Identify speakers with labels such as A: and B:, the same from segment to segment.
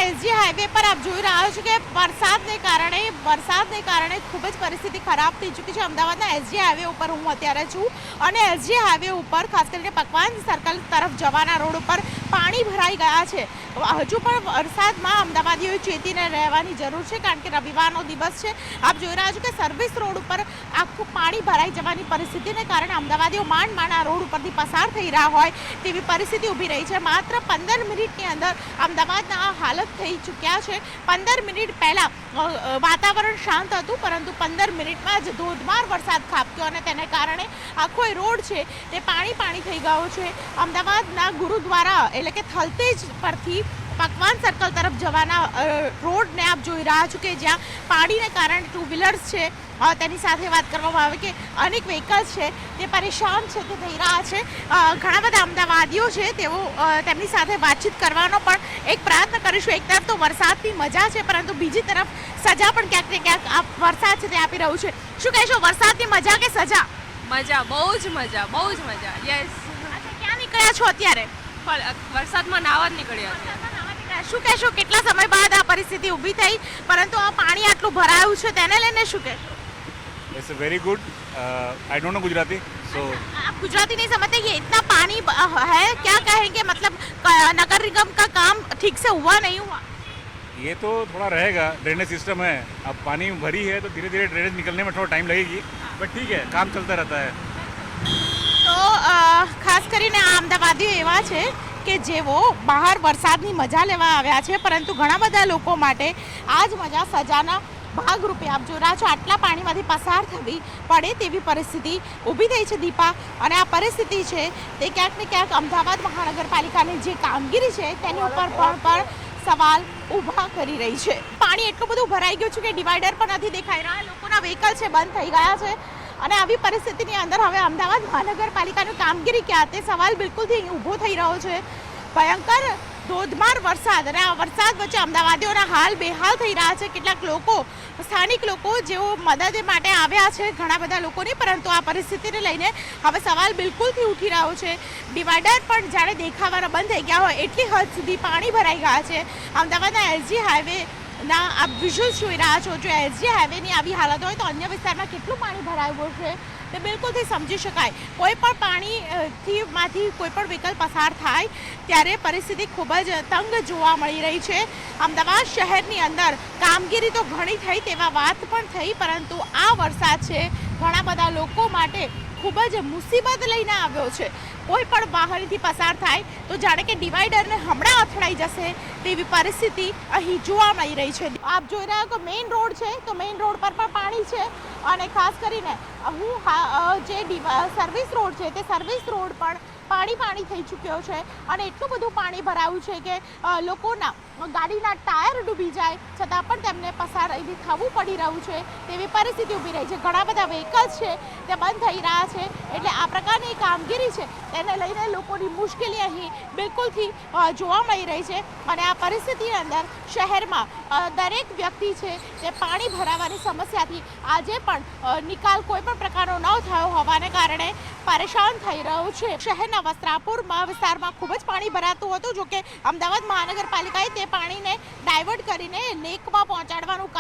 A: SG highway પર આપ જોઈ રહ્યા છો કે વરસાદને કારણે ખૂબ જ પરિસ્થિતિ ખરાબ થઈ ચૂકી છે। અમદાવાદના એસજી હાઈવે ઉપર હું અત્યારે છું અને એસજી હાઈવે ઉપર ખાસ કરીને પકવાન સર્કલ તરફ જવાના રોડ ઉપર પાણી ભરાઈ ગયા છે। હજુ પણ વરસાદમાં અમદાવાદીઓએ ચેતીને રહેવાની જરૂર છે, કારણ કે રવિવારનો દિવસ છે। આપ જોઈ રહ્યા છો કે સર્વિસ રોડ ઉપર આખું પાણી ભરાઈ જવાની પરિસ્થિતિને કારણે અમદાવાદીઓ માંડ આ રોડ ઉપરથી પસાર થઈ રહ્યા હોય તેવી પરિસ્થિતિ ઊભી રહી છે। માત્ર 15 મિનિટની અંદર અમદાવાદના આ હાલત થઈ ચૂક્યા છે। 15 મિનિટ પહેલાં વાતાવરણ શાંત હતું, પરંતુ 15 મિનિટમાં જ ધોધમાર વરસાદ ખાબક્યો અને તેને કારણે આખો રોડ છે તે પાણી થઈ ગયો છે। અમદાવાદના ગુરુદ્વારા એટલે કે થલતેજ પરથી પકવાન સર્કલ તરફ જવાના રોડને આપ જોઈ રહ્યા છો કે જ્યાં પાણીને કારણે ટુ વ્હીલર્સ છે તેની સાથે વાત કરવામાં આવે કે અનેક વ્હીકલ્સ છે તે પરેશાન છે, તે થઈ રહ્યા છે। ઘણા બધા અમદાવાદીઓ છે તેઓ તેમની સાથે વાતચીત કરવાનો પણ એક પ્રયત્ન કરીશું। એક તરફ તો વરસાદની મજા છે, પરંતુ બીજી તરફ સજા પણ ક્યાંક ને ક્યાંક આ વરસાદ છે તે આપી રહ્યું છે। શું કહેશો, વરસાદની મજા કે સજા?
B: મજા, બહુ જ મજા। યસ।
A: ક્યાં નીકળ્યા છો અત્યારે?
B: વરસાદમાં નાહવા જ નીકળ્યા છે।
A: શું કહેશો, કેટલા સમય બાદ આ પરિસ્થિતિ ઊભી થઈ, પરંતુ આ પાણી આટલું ભરાયું છે તેને લઈને શું કહેશો?
C: It's very good. I don't know Gujarati, so
A: आप गुजराती नहीं समझते, ये इतना पानी है, क्या कहेंगे? मतलब नगर निगम का काम ठीक से हुआ नहीं हुआ?
C: ये तो थोड़ा रहेगा, ड्रेनेज सिस्टम है। अब पानी भरी है तो धीरे धीरे ड्रेनेज निकलने में थोड़ा टाइम लगेगी, बट ठीक है, काम चलता रहता है।
A: તો ખાસ કરીને આ અમદાવાદીઓ એવા છે કે જેઓ બહાર વરસાદની મજા લેવા આવ્યા છે, પરંતુ ઘણા બધા લોકો માટે આ જ મજા સજાના ભાગરૂપે આપ જોઈ રહ્યા છો આટલા પાણીમાંથી પસાર થવી પડે તેવી પરિસ્થિતિ ઊભી થઈ છે દીપા। અને આ પરિસ્થિતિ છે તે ક્યાંક ને ક્યાંક અમદાવાદ મહાનગરપાલિકાની જે કામગીરી છે તેની ઉપર પણ સવાલ ઊભા કરી રહી છે। પાણી એટલું બધું ભરાઈ ગયું છે કે ડિવાઈડર પણ નથી દેખાઈ રહ્યા, લોકોના વ્હીકલ છે બંધ થઈ ગયા છે અને આવી પરિસ્થિતિની અંદર હવે અમદાવાદ મહાનગરપાલિકાની કામગીરી ક્યાં, તે સવાલ બિલકુલથી અહીં ઊભો થઈ રહ્યો છે। ભયંકર ધોધમાર વરસાદ અને આ વરસાદ વચ્ચે અમદાવાદીઓના હાલ બેહાલ થઈ રહ્યા છે। કેટલાક લોકો, સ્થાનિક લોકો જેઓ મદદ માટે આવ્યા છે ઘણા બધા લોકોની, પરંતુ આ પરિસ્થિતિને લઈને હવે સવાલ બિલકુલથી ઉઠી રહ્યો છે। ડિવાઈડર પણ જાણે દેખાવાના બંધ થઈ ગયા હોય એટલી હદ સુધી પાણી ભરાઈ ગયા છે। અમદાવાદના એસજી હાઈવે ના આપ વિઝ્યુઅલ્સ જોઈ રહ્યા છો, જો એસજી હાઈવેની આવી હાલત હોય તો અન્ય વિસ્તારમાં કેટલું પાણી ભરાયું છે તે બિલકુલથી સમજી શકાય। કોઈ પણ પાણીમાંથી કોઈ પણ વ્હીકલ પસાર થાય ત્યારે પરિસ્થિતિ ખૂબ જ તંગ જોવા મળી રહી છે। અમદાવાદ શહેરની અંદર કામગીરી તો ઘણી થઈ તેવા વાત પણ થઈ, પરંતુ આ વરસાદ છે ઘણા બધા લોકો માટે ખૂબ જ મુસીબત લઈને આવ્યો છે। કોઈ પણ વાહનથી પસાર થાય તો જાણે કે ડિવાઈડરને હમણાં અથડાઈ જશે તેવી પરિસ્થિતિ અહીં જોવા મળી રહી છે। આપ જોઈ રહ્યા છો મેઇન રોડ છે, તો મેઇન રોડ પર પણ પાણી છે અને ખાસ કરીને હું જે સર્વિસ રોડ છે તે સર્વિસ રોડ પણ પાણી થઈ ચૂક્યો છે અને એટલું બધું પાણી ભરાયું છે કે લોકોના ગાડીના ટાયર ડૂબી જાય છતાં પણ તેમને પસાર અહીંથી થવું પડી રહ્યું છે તેવી પરિસ્થિતિ ઊભી રહી છે। ઘણા બધા વ્હીકલ્સ છે તે બંધ થઈ રહ્યા છે, એટલે આ પ્રકારની કામગીરી છે તેને લઈને લોકોની મુશ્કેલી અહીં બિલકુલથી જોવા મળી રહી છે। અને આ પરિસ્થિતિની અંદર શહેરમાં દરેક વ્યક્તિ છે તે પાણી ભરાવાની સમસ્યાથી આજે પણ નિકાલ કોઈ પણ પ્રકારનો ન થયો હોવાને કારણે પરેશાન થઈ રહ્યો છે। શહેરના વસ્ત્રાપુરમાં વિસ્તારમાં ખૂબ જ પાણી ભરાતું હતું, જોકે અમદાવાદ મહાનગરપાલિકાએ તે પાણીને ડાયવર્ટ કરીને લેકમાં પહોંચાડવાનું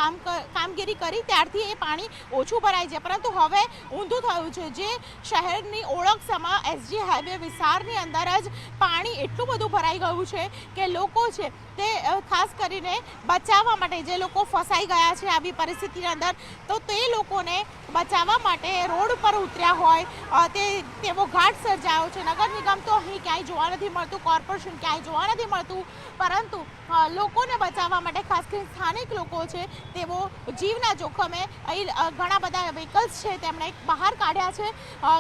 A: કામગીરી કરી ત્યારથી એ પાણી ઓછું ભરાય છે, પરંતુ હવે ઊંધું થયું છે। જે શહેરની ઓળખ સમા એસજી હાઈવે વિસ્તારની અંદર જ પાણી એટલું બધું ભરાઈ ગયું છે કે લોકો છે તે ખાસ કરીને બચાવવા માટે, જે લોકો ફસાઈ ગયા છે આવી પરિસ્થિતિની અંદર, તો તે લોકોને બચાવવા માટે રોડ પર ઉતર્યા હોય તેવો ઘાટ સર્જાયો છે। નગર નિગમ તો અહીં ક્યાંય જોવા નથી મળતું, કોર્પોરેશન ક્યાંય જોવા નથી મળતું, પરંતુ લોકોને બચાવવા માટે ખાસ કરીને સ્થાનિક લોકો છે તેઓ જીવના જોખમે અહીં ઘણા બધા વ્હીકલ્સ છે તેમણે બહાર કાઢ્યા છે।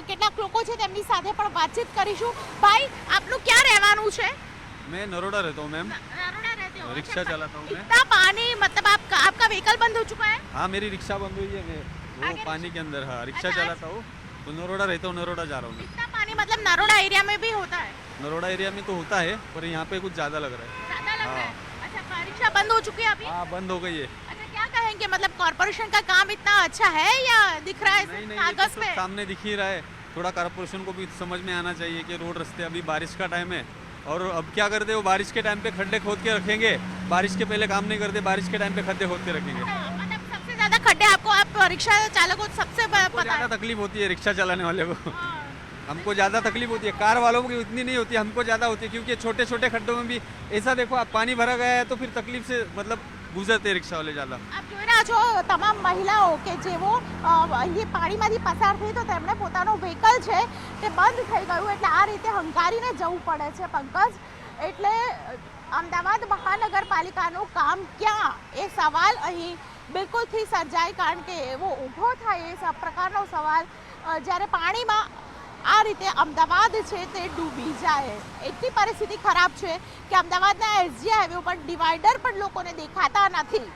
A: કેટલાક લોકો છે તેમની સાથે પણ વાતચીત કરીશું। ભાઈ, આપનું ક્યાં રહેવાનું છે?
D: मैं नरोड़ा रहता हूँ मैम,
A: नरोड़ा रहते हो?
D: रिक्शा चलाता हूँ मैं।
A: इतना पानी, मतलब आपका व्हीकल बंद हो चुका है?
D: हाँ, मेरी रिक्शा बंद हुई है, मैं वो पानी के अंदर, हाँ, रिक्शा चलाता हूँ तो नरोड़ा रहता हूँ, नरोड़ा जा रहा हूँ मैं।
A: इतना पानी मतलब नरोड़ा एरिया में भी होता है?
D: नरोड़ा एरिया में तो होता है, पर यहाँ पे कुछ ज़्यादा लग रहा है।
A: ज्यादा लग रहा है? अच्छा, रिक्शा बंद हो चुकी है अभी?
D: हाँ, बंद हो गई है।
A: अच्छा, क्या कहेंगे, मतलब कॉर्पोरेशन का काम इतना अच्छा है या दिख रहा है
D: नहीं,
A: कागज
D: तो
A: पे?
D: सामने दिख ही रहा है। थोड़ा कॉर्पोरेशन को भी समझ में आना चाहिए कि रोड रास्ते, अभी बारिश का टाइम है और अब क्या करते हैं वो बारिश के टाइम पे खड्डे खोद के रखेंगे बारिश के पहले काम नहीं करते, बारिश के टाइम पे खड्डे होते रखेंगे।
A: मतलब सबसे ज्यादा खड्डे आपको, आप रिक्शा चालक को सबसे
D: हमको
A: पता है।
D: ज़्यादा तकलीफ होती है रिक्शा चलाने वाले को। हमको ज़्यादा तकलीफ होती है, कार वालों को इतनी नहीं होती, हमको ज़्यादा होती है, क्योंकि छोटे छोटे खड्डों में भी ऐसा देखो आप पानी भरा गया है तो फिर तकलीफ से मतलब गुजरते रिक्शा वाले ज़्यादा।
A: આપ જોઈ રહ્યા છો તમામ મહિલાઓ કે જેઓ અહીં પાણીમાંથી પસાર થઈ તો તેમણે પોતાનો વ્હીકલ છે તે બંધ થઈ ગયું એટલે આ રીતે હંકારીને જવું પડે છે પંકજ. એટલે અમદાવાદ મહાનગરપાલિકાનું કામ ક્યાં એ સવાલ અહીં બિલકુલથી સર્જાય, કારણ કે એવો ઊભો થાય એ પ્રકારનો સવાલ જ્યારે પાણીમાં આ રીતે અમદાવાદ છે તે ડૂબી જાય. એટલી પરિસ્થિતિ ખરાબ છે કે અમદાવાદના એસજી હાઈવે ઉપર ડિવાઈડર પણ લોકોને દેખાતા નથી.